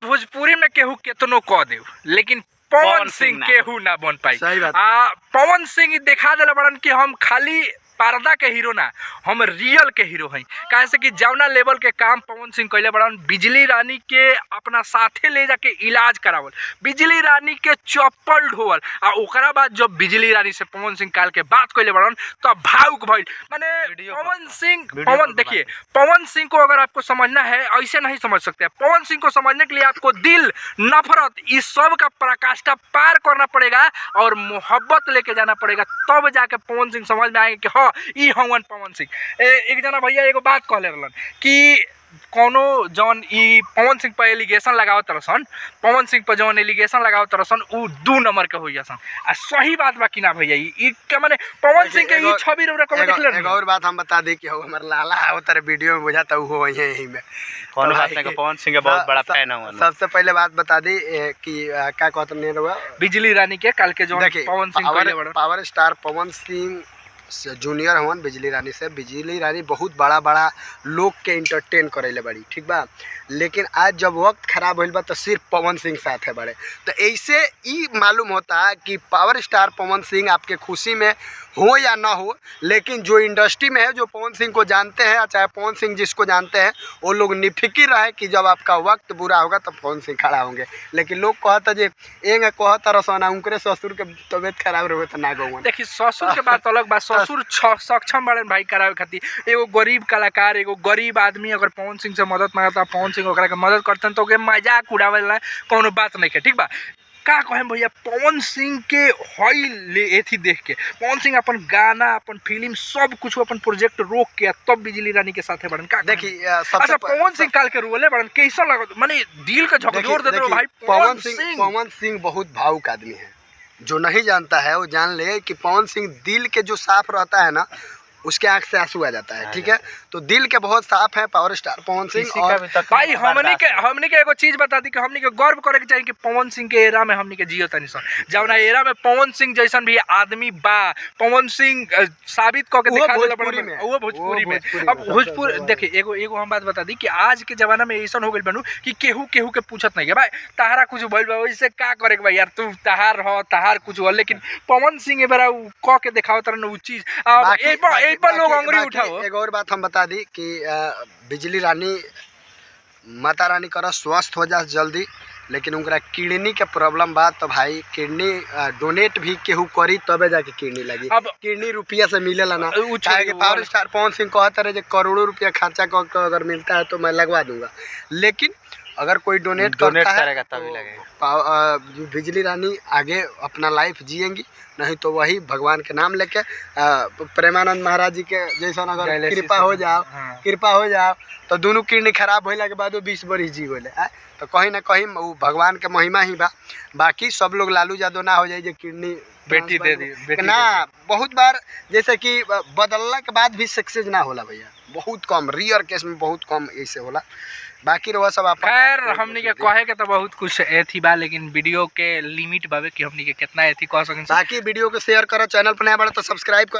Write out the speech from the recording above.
भोजपुरी में केहू केतनो कह दे लेकिन पवन सिंह केहू ना बन पाई। सही बात। पवन सिंह दिखा दिला बड़न कि हम खाली पर्दा के हीरो ना, हम रियल के हीरो हैं। कैसे कि जौना लेवल के काम पवन सिंह कैले बड़न, बिजली रानी के अपना साथे ले जाके इलाज करावल, बिजली रानी के चप्पल ढोवल, आ ओकरा बाद जब बिजली रानी से पवन सिंह काल के बात कैले बड़न तो भावुक भइल। माने पवन देखिए, पवन सिंह को अगर आपको समझना है ऐसे नहीं समझ सकते। पवन सिंह को समझने के लिए आपको दिल, नफरत, इस सब का पराकाष्ठा पार करना पड़ेगा और मोहब्बत लेके जाना पड़ेगा, तब जाके पवन सिंह समझ में आएगा कि हाँ ई हवन पवन सिंह। एक जना भैया एगो बात कहले रहलन कि कोनो जौन ई पवन सिंह पर एलिगेशन लगाओ तरसन, पवन सिंह पर जौन एलिगेशन लगाओ तरसन उ 2 नंबर के हो जासन। आ सही बात बा कि ना भैया? ई के माने पवन सिंह के ई छवि रे कब देखले एक और बात हम बता दे कि हो हमर लाला हो तेरे वीडियो में बुझाता हो यही में कौन बात नहीं, पवन सिंह के बहुत बड़ा फैन हूं। सबसे पहले बात बता दी कि क्या कहत नहीं रहुआ, बिजली रानी के काल के जौन पवन सिंह कहले बड़ा पावर स्टार पवन सिंह से जूनियर हवन बिजली रानी से। बिजली रानी बहुत बड़ा लोग के इंटरटेन करेले बड़ी, ठीक बा। लेकिन आज जब वक्त खराब होइल बा तो सिर्फ पवन सिंह साथ है बड़े। तो ऐसे ही मालूम होता है कि पावर स्टार पवन सिंह आपके खुशी में हो या ना हो, लेकिन जो इंडस्ट्री में है, जो पवन सिंह को जानते हैं, चाहे पवन सिंह जिसको जानते हैं, वो लोग निफिकिर रहे कि जब आपका वक्त बुरा होगा तो पवन सिंह खड़ा होंगे। लेकिन लोग कहता जे एंग कहता रसोना उनके ससुर के तबियत खराब रहे तो ना गौन। देखिए ससुर के बात अलग बात, ससुर सक्षम बड़े भाई करावे खातिर। एगो गरीब कलाकार, एगो गरीब आदमी अगर पवन सिंह से मदद मांगता, पवन सिंह ओकरा के मदद करतन तो ओके मजाक उड़ावेला कोनो बात नहीं है, ठीक बा। का कहे भैया, पवन सिंह के हई ले एथी देख के पवन सिंह अपन गाना, अपन फिल्म, सब कुछ अपन प्रोजेक्ट रोक के तब बिजली रानी के साथे बड़न। का देखिए अच्छा पवन सिंह काल के रोले बड़न कैसा लगत, माने दिल का झकझोर दे दो भाई। पवन सिंह बहुत भावुक आदमी है, जो नहीं जानता है वो जान ले कि पवन सिंह दिल के जो साफ रहता है ना, उसके आंख से आंसू आ जाता है, ठीक है। तो दिल के बहुत साफ है पावर स्टार पवन सिंह। और भाई हमनी के एगो चीज बता दी कि हमनी के गर्व करे के चाहिए कि पवन सिंह के एरा में हमनी के जियो तनी सन, जौना एरा में पवन सिंह जैसन भी आदमी बा, पवन सिंह साबित क के दिखा देला वो भोजपुरी में। अब भोजपुर देखिए एगो हम बात बता दी कि आज के जमाना में ऐसा हो गइल बनू कि केहू के पूछत नहीं है भाई तहारा कुछ भइल बा, वैसे का करे के भाई यार, तू तहार हो तहार कुछ हो। लेकिन पवन सिंह ए बार क के दिखाओ तरन उ चीज लोग अंगुरी उठाओ। एक और बात हम बता दी कि बिजली रानी माता रानी कर स्वस्थ हो जा जल्दी, लेकिन उनका किडनी के प्रॉब्लम बा। तो भाई किडनी डोनेट भी केहू करी तबे जाके किडनी लगी। अब किडनी रुपया से मिलेला ना, पावर स्टार पवन सिंह कहता रहे करोड़ों रुपया खर्चा कर अगर मिलता है तो मैं लगवा दूंगा। लेकिन अगर कोई डोनेट करेगा तभी लगेगा। बिजली रानी आगे अपना लाइफ जिएंगी, नहीं तो वही भगवान के नाम लेके प्रेमानंद महाराज जी के जैसा अगर कृपा हो जाओ तो दोनों किडनी खराब होला के बाद वो 20 बरिस जी गए। तो कहीं ना कहीं वो भगवान के महिमा ही बा। बाकी सब लोग लालू यादव ना हो जाए जो किडनी बेटी दे दी ना। बहुत बार जैसे कि बदलने के बाद भी सक्सेस ना होला भैया, बहुत कम, रियर केस में बहुत कम ऐसे होला। बाकी रहा सब खैर हमनी के कहे के तो बहुत कुछ एथी बा, लेकिन वीडियो के लिमिट बावे कि हमनी के कितना एथी कह सकें। बाकी वीडियो को शेयर करो, चैनल पर नया बड़ा तो सब्सक्राइब करो।